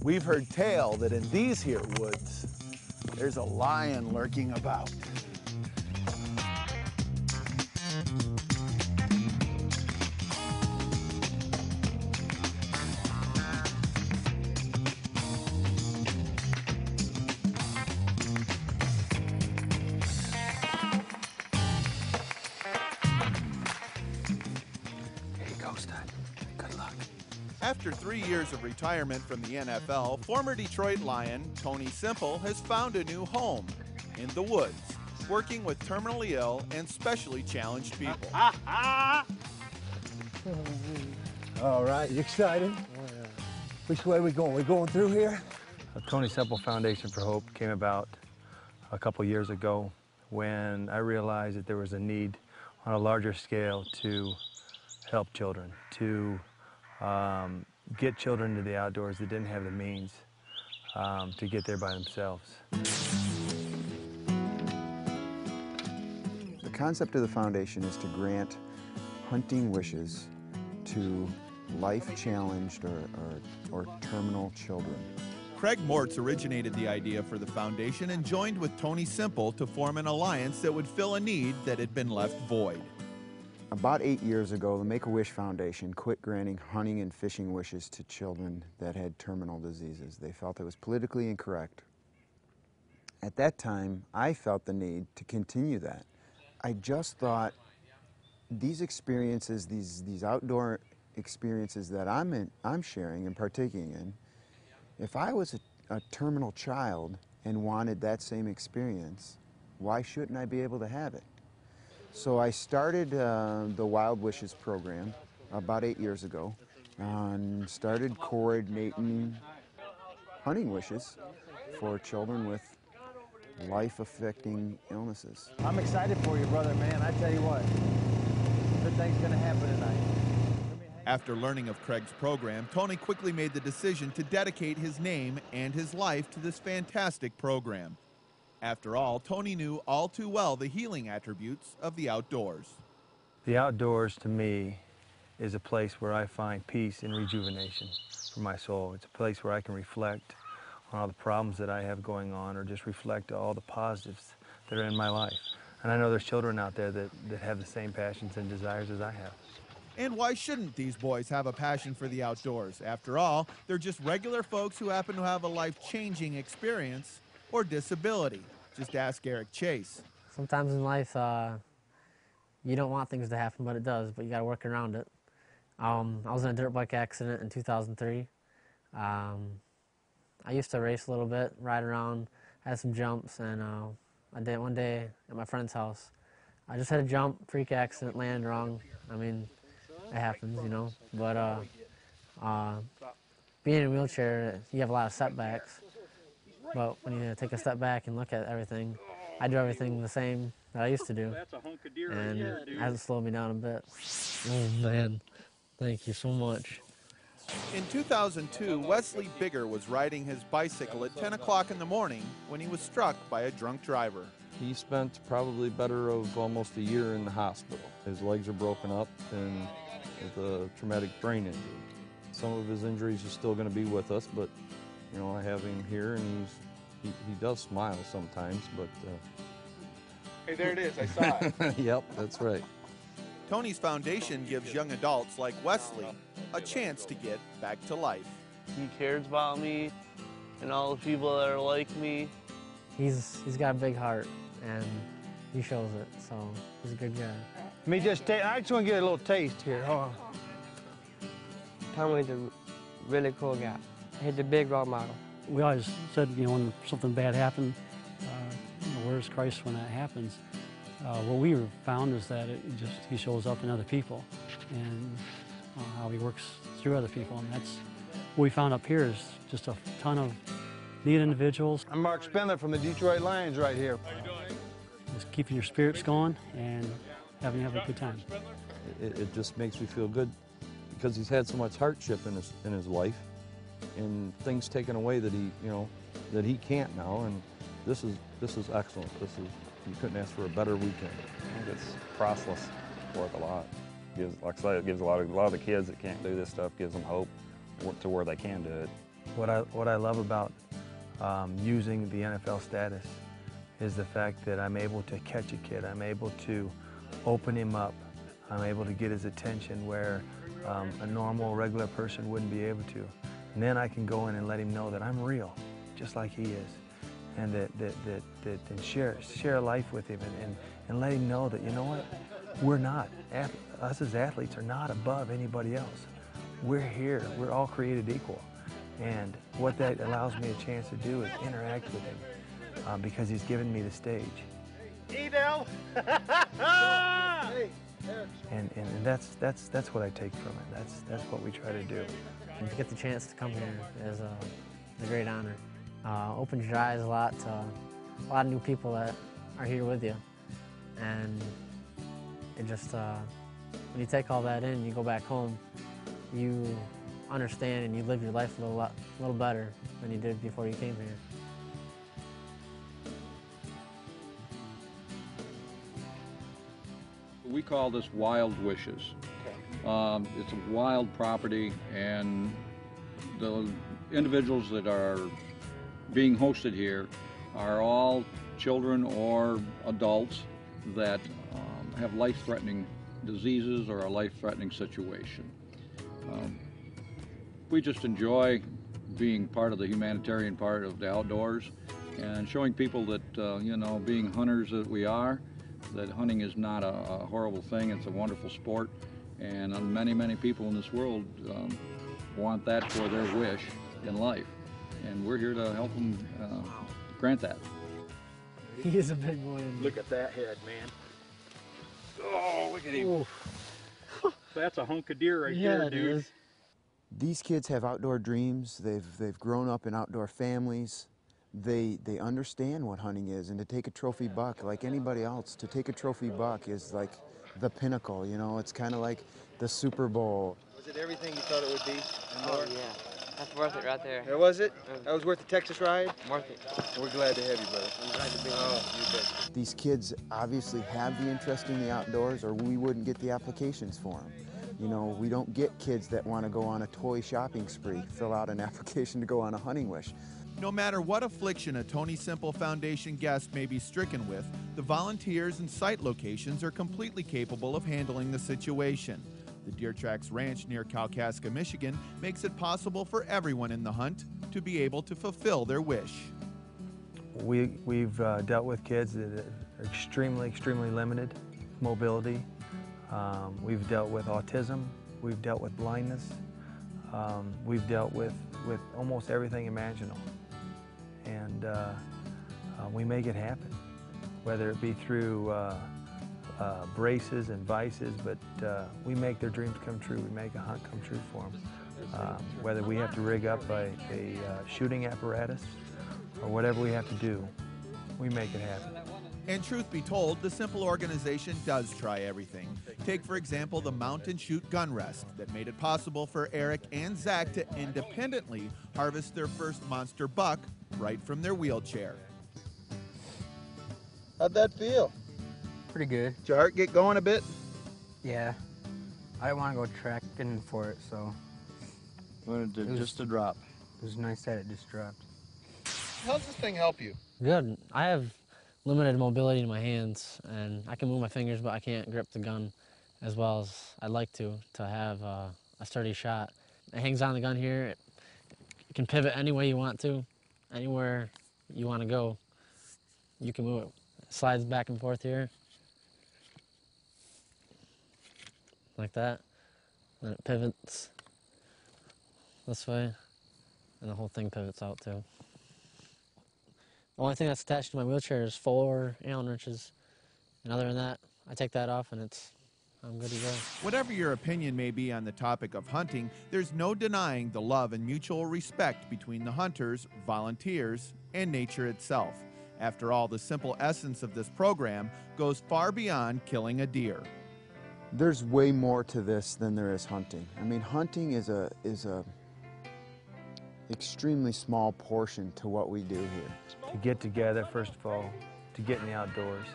We've heard tale that in these here woods, there's a lion lurking about. After 3 years of retirement from the NFL, former Detroit Lion Tony Simple has found a new home in the woods, working with terminally ill and specially challenged people. All right, you excited? Which way are we going? We going through here? The Tony Simple Foundation for Hope came about a couple years ago when I realized that there was a need on a larger scale to help children, to get children into the outdoors that didn't have the means to get there by themselves. The concept of the foundation is to grant hunting wishes to life-challenged or terminal children. Craig Mortz originated the idea for the foundation and joined with Tony Simple to form an alliance that would fill a need that had been left void. About 8 years ago, the Make-A-Wish Foundation quit granting hunting and fishing wishes to children that had terminal diseases. They felt it was politically incorrect. At that time, I felt the need to continue that. I just thought these experiences, these outdoor experiences that I'm sharing and partaking in, if I was a terminal child and wanted that same experience, why shouldn't I be able to have it? So I started the Wild Wishes program about 8 years ago and started coordinating hunting wishes for children with life-affecting illnesses. I'm excited for you, brother, man. I tell you what, good thing's gonna happen tonight. After learning of Craig's program, Tony quickly made the decision to dedicate his name and his life to this fantastic program. After all, Tony knew all too well the healing attributes of the outdoors. The outdoors, to me, is a place where I find peace and rejuvenation for my soul. It's a place where I can reflect on all the problems that I have going on, or just reflect all the positives that are in my life. And I know there's children out there that have the same passions and desires as I have. And why shouldn't these boys have a passion for the outdoors? After all, they're just regular folks who happen to have a life-changing experience or disability. Just ask Eric Chase. Sometimes in life, you don't want things to happen, but it does, but you gotta work around it. I was in a dirt bike accident in 2003. I used to race a little bit, ride around, had some jumps, and I did one day at my friend's house. I just had a jump, freak accident, landed wrong. I mean, it happens, you know, but being in a wheelchair, you have a lot of setbacks. But when you take a step back and look at everything, I do everything the same that I used to do, and it hasn't slowed me down a bit. Oh man, thank you so much. In 2002, Wesley Bigger was riding his bicycle at 10 o'clock in the morning when he was struck by a drunk driver. He spent probably better of almost a year in the hospital. His legs are broken up and with a traumatic brain injury. Some of his injuries are still going to be with us, but you know, I have him here, and he does smile sometimes, but... Hey, there it is, I saw it. Yep, that's right. Tony's foundation gives young adults like Wesley a chance to get back to life. He cares about me and all the people that are like me. He's got a big heart, and he shows it, so he's a good guy. I just want to get a little taste here. Hold on. Tommy's a really cool guy. He's a big role model. We always said, you know, when something bad happened, you know, where's Christ when that happens? What we found is that he shows up in other people, and how he works through other people, and that's what we found up here is just a ton of neat individuals. I'm Mark Spindler from the Detroit Lions right here. How you doing? Just keeping your spirits going and having a good time. It just makes me feel good because he's had so much hardship in his life, and things taken away that that he can't now, and this is excellent. You couldn't ask for a better weekend. I think it's priceless, worth a lot. Like I say, it gives a lot of the kids that can't do this stuff, gives them hope to where they can do it. What I love about using the NFL status is the fact that I'm able to catch a kid. I'm able to open him up. I'm able to get his attention where a normal, regular person wouldn't be able to. And then I can go in and let him know that I'm real, just like he is, and and share life with him and let him know that, you know what, we're not, us as athletes are not above anybody else. We're here, we're all created equal. And what that allows me a chance to do is interact with him because he's given me the stage. Edel! And that's what I take from it. That's what we try to do. And to get the chance to come here is a great honor. Opens your eyes a lot to a lot of new people that are here with you. And it just, when you take all that in, you go back home, you understand and you live your life a little better than you did before you came here. We call this Wild Wishes. It's a wild property, and the individuals that are being hosted here are all children or adults that have life-threatening diseases or a life-threatening situation. We just enjoy being part of the humanitarian part of the outdoors and showing people that, you know, being hunters that we are, that hunting is not a horrible thing. It's a wonderful sport, and many, many people in this world want that for their wish in life, and we're here to help them grant that. He is a big boy. Look at that head, man. Oh, look at him. That's a hunk of deer right there, dude. Is. These kids have outdoor dreams. They've grown up in outdoor families. They understand what hunting is, and to take a trophy buck, like anybody else, to take a trophy buck is like the pinnacle, you know? It's kind of like the Super Bowl. Was it everything you thought it would be and more? Oh, yeah. That's worth it right there. There was it? That was worth the Texas ride? Worth it. We're glad to have you, brother. I'm glad to be here. Oh, you bet. These kids obviously have the interest in the outdoors, or we wouldn't get the applications for them. You know, we don't get kids that want to go on a toy shopping spree, fill out an application to go on a hunting wish. No matter what affliction a Tony Simple Foundation guest may be stricken with, the volunteers and site locations are completely capable of handling the situation. The Deer Tracks Ranch near Kalkaska, Michigan makes it possible for everyone in the hunt to be able to fulfill their wish. We've dealt with kids that are extremely limited mobility. We've dealt with autism. We've dealt with blindness. We've dealt with almost everything imaginable. And we make it happen, whether it be through braces and vices, but we make their dreams come true. We make a hunt come true for them. Whether we have to rig up a shooting apparatus or whatever we have to do, we make it happen. And truth be told, the Simple organization does try everything. Take, for example, the Mount and Shoot gun rest that made it possible for Eric and Zach to independently harvest their first monster buck right from their wheelchair. How'd that feel? Pretty good. Did your heart get going a bit? Yeah. I didn't want to go tracking for it, so. Wanted it just to drop. It was nice that it just dropped. How does this thing help you? Good. I have limited mobility in my hands, and I can move my fingers, but I can't grip the gun as well as I'd like to have a sturdy shot. It hangs on the gun here. You can pivot any way you want to, anywhere you want to go. You can move it. It slides back and forth here, like that. Then it pivots this way, and the whole thing pivots out too. The only thing that's attached to my wheelchair is 4 Allen wrenches, and other than that, I take that off and I'm good to go. Whatever your opinion may be on the topic of hunting, there's no denying the love and mutual respect between the hunters, volunteers, and nature itself. After all, the simple essence of this program goes far beyond killing a deer. There's way more to this than there is hunting. I mean, hunting is a extremely small portion to what we do here. To get together, first of all, to get in the outdoors,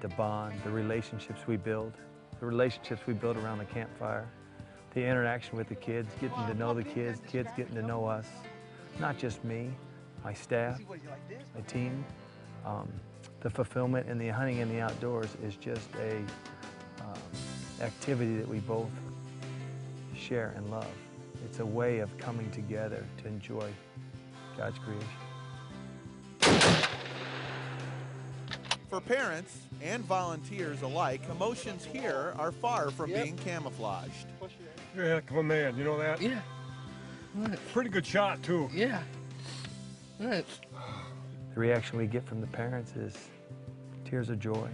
to bond, the relationships we build around the campfire, the interaction with the kids, getting to know the kids, kids getting to know us, not just me, my staff, my team. The fulfillment in the hunting in the outdoors is just a activity that we both share and love. It's a way of coming together to enjoy God's creation. For parents and volunteers alike, emotions here are far from being camouflaged. You're a heck of a man, you know that? Yeah. Pretty good shot, too. Yeah. The reaction we get from the parents is tears of joy,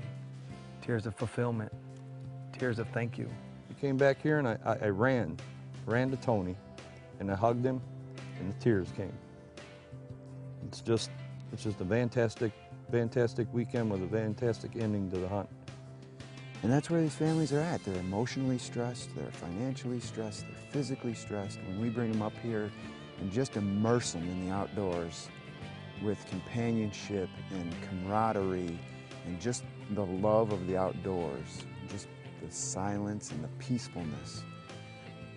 tears of fulfillment, tears of thank you. He came back here and I ran to Tony and I hugged him and the tears came. It's just a fantastic weekend with a fantastic ending to the hunt. And that's where these families are at. They're emotionally stressed, they're financially stressed, they're physically stressed. When we bring them up here and just immerse them in the outdoors with companionship and camaraderie and just the love of the outdoors, just the silence and the peacefulness.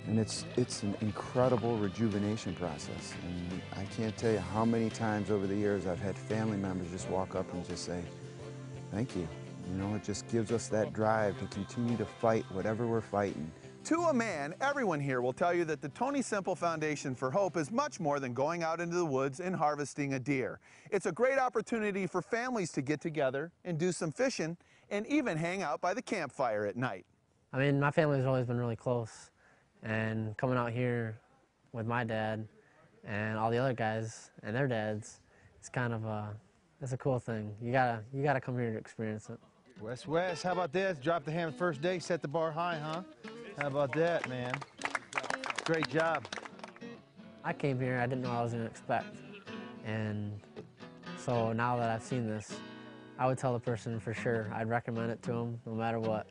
And it's an incredible rejuvenation process. And I can't tell you how many times over the years I've had family members just walk up and just say, thank you. You know, it just gives us that drive to continue to fight whatever we're fighting. To a man, everyone here will tell you that the Tony Simple Foundation for Hope is much more than going out into the woods and harvesting a deer. It's a great opportunity for families to get together and do some fishing and even hang out by the campfire at night. I mean, my family's always been really close, and coming out here with my dad and all the other guys and their dads, it's kind of it's a cool thing. You gotta come here to experience it. Wes, how about this? Drop the hammer first day, set the bar high, huh? How about that, man? Great job. I came here, I didn't know what I was gonna expect. And so now that I've seen this, I would tell the person for sure. I'd recommend it to them no matter what.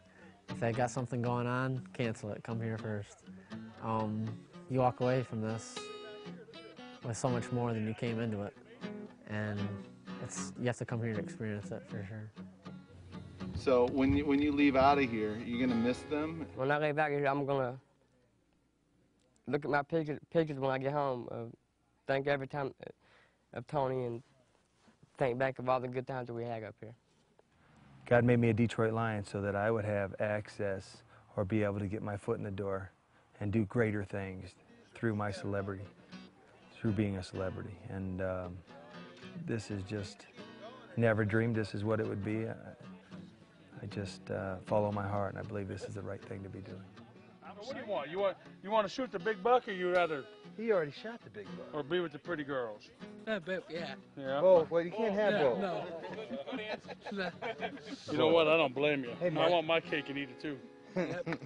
If they got something going on, cancel it, come here first. You walk away from this with so much more than you came into it. And you have to come here to experience it for sure. So when you leave out of here, you're gonna miss them? When I get back here, I'm gonna look at my pictures when I get home. Think every time of Tony and think back of all the good times that we had up here. God made me a Detroit Lion so that I would have access or be able to get my foot in the door and do greater things through my celebrity, through being a celebrity. And this is just, never dreamed this is what it would be. I just follow my heart, and I believe this is the right thing to be doing. What do you want? You want to shoot the big buck, or you rather? He already shot the big buck. Or be with the pretty girls? Yeah. Yeah. Both. Well, you can't have both. No. You know what? I don't blame you. Hey, I want my cake and eat it too. Yep.